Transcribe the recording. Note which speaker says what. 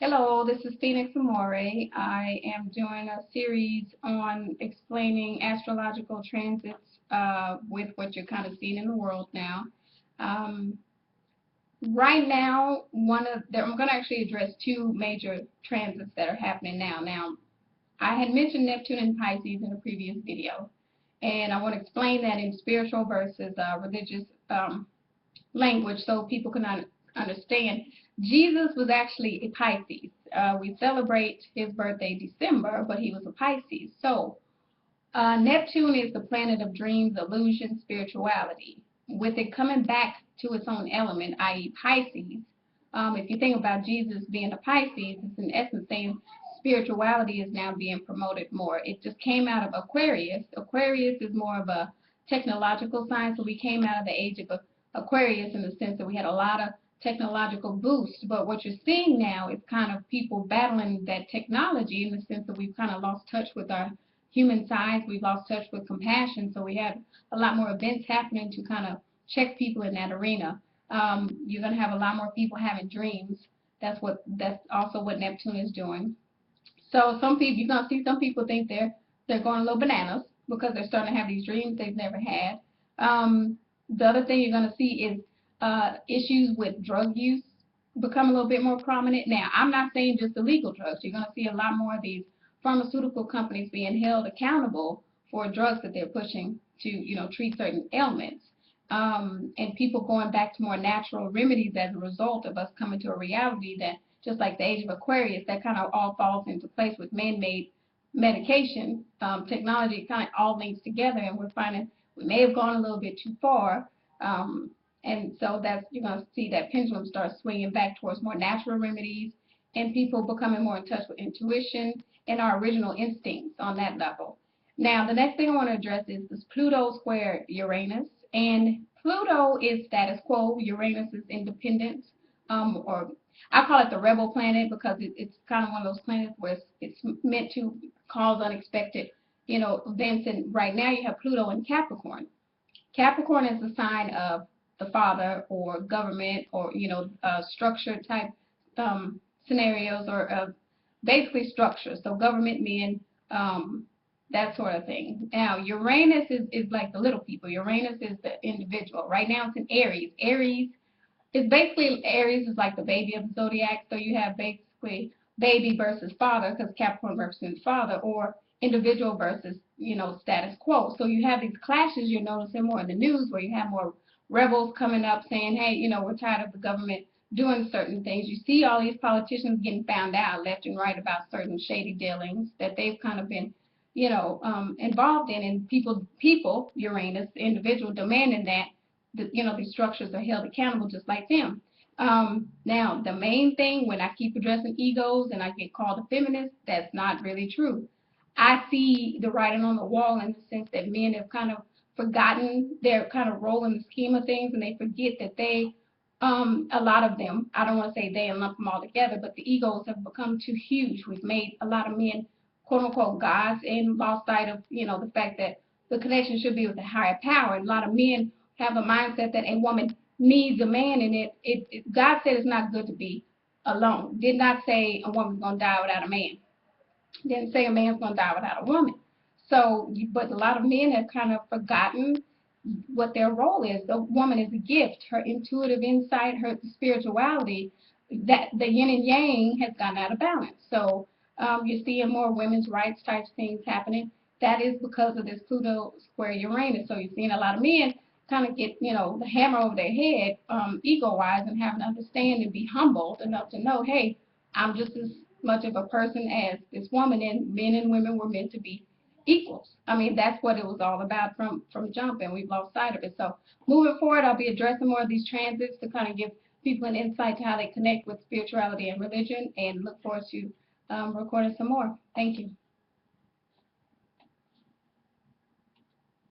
Speaker 1: Hello, this is Phoenix Amore. I am doing a series on explaining astrological transits with what you're kind of seeing in the world now. Um, right now, I'm going to actually address two major transits that are happening now. Now, I had mentioned Neptune and Pisces in a previous video, and I want to explain that in spiritual versus religious language so people can understand. Jesus was actually a Pisces. We celebrate his birthday December, but he was a Pisces. So Neptune is the planet of dreams, illusion, spirituality. With it coming back to its own element, i.e. Pisces, if you think about Jesus being a Pisces, it's in essence saying spirituality is now being promoted more. It just came out of Aquarius. Aquarius is more of a technological sign, so we came out of the age of Aquarius in the sense that we had a lot of technological boost. But what you're seeing now is kind of people battling that technology in the sense that we've kind of lost touch with our human size. We've lost touch with compassion, so we have a lot more events happening to kind of check people in that arena. You're going to have a lot more people having dreams. That's also what Neptune is doing. So some people, you're going to see some people think they're going a little bananas because they're starting to have these dreams they've never had. The other thing you're going to see is issues with drug use become a little bit more prominent. Now, I'm not saying just illegal drugs. You're going to see a lot more of these pharmaceutical companies being held accountable for drugs that they're pushing to, treat certain ailments. And people going back to more natural remedies as a result of us coming to a reality that, just like the age of Aquarius, that kind of all falls into place with man-made medication. Technology kind of all links together, and we're finding we may have gone a little bit too far. And so you're going to see that pendulum start swinging back towards more natural remedies and people becoming more in touch with intuition and our original instincts on that level. Now, the next thing I want to address is this Pluto square Uranus. And Pluto is status quo. Uranus is independence, or I call it the rebel planet because it's kind of one of those planets where it's meant to cause unexpected, events. And right now you have Pluto in Capricorn. Capricorn is the sign of the father or government or, structure type scenarios or basically structure. So government men, that sort of thing. Now, Uranus is like the little people. Uranus is the individual. Right now it's in Aries. Aries is like the baby of the zodiac. So you have basically baby versus father because Capricorn represents father, or individual versus, status quo. So you have these clashes you're noticing more in the news where you have more rebels coming up saying, hey, we're tired of the government doing certain things. You see all these politicians getting found out left and right about certain shady dealings that they've kind of been, involved in, and people, Uranus, the individual, demanding that, these structures are held accountable just like them. Now, the main thing when I keep addressing egos and I get called a feminist, that's not really true. I see the writing on the wall in the sense that men have kind of forgotten their kind of role in the scheme of things, and they forget that a lot of them, I don't want to say they and lump them all together, but the egos have become too huge. We've made a lot of men, quote unquote, gods, and lost sight of, the fact that the connection should be with a higher power. And a lot of men have a mindset that a woman needs a man, and God said it's not good to be alone. Did not say a woman's going to die without a man. Didn't say a man's going to die without a woman. So, but a lot of men have kind of forgotten what their role is. The woman is a gift. Her intuitive insight, her spirituality, that the yin and yang has gone out of balance. So you're seeing more women's rights type things happening. That is because of this Pluto square Uranus. So you're seeing a lot of men kind of get, the hammer over their head, ego-wise, and have to understand and be humbled enough to know, hey, I'm just as much of a person as this woman, and men and women were meant to be equals. I mean, that's what it was all about from jump, and we've lost sight of it. So moving forward, I'll be addressing more of these transits to kind of give people an insight to how they connect with spirituality and religion, and look forward to recording some more. Thank you.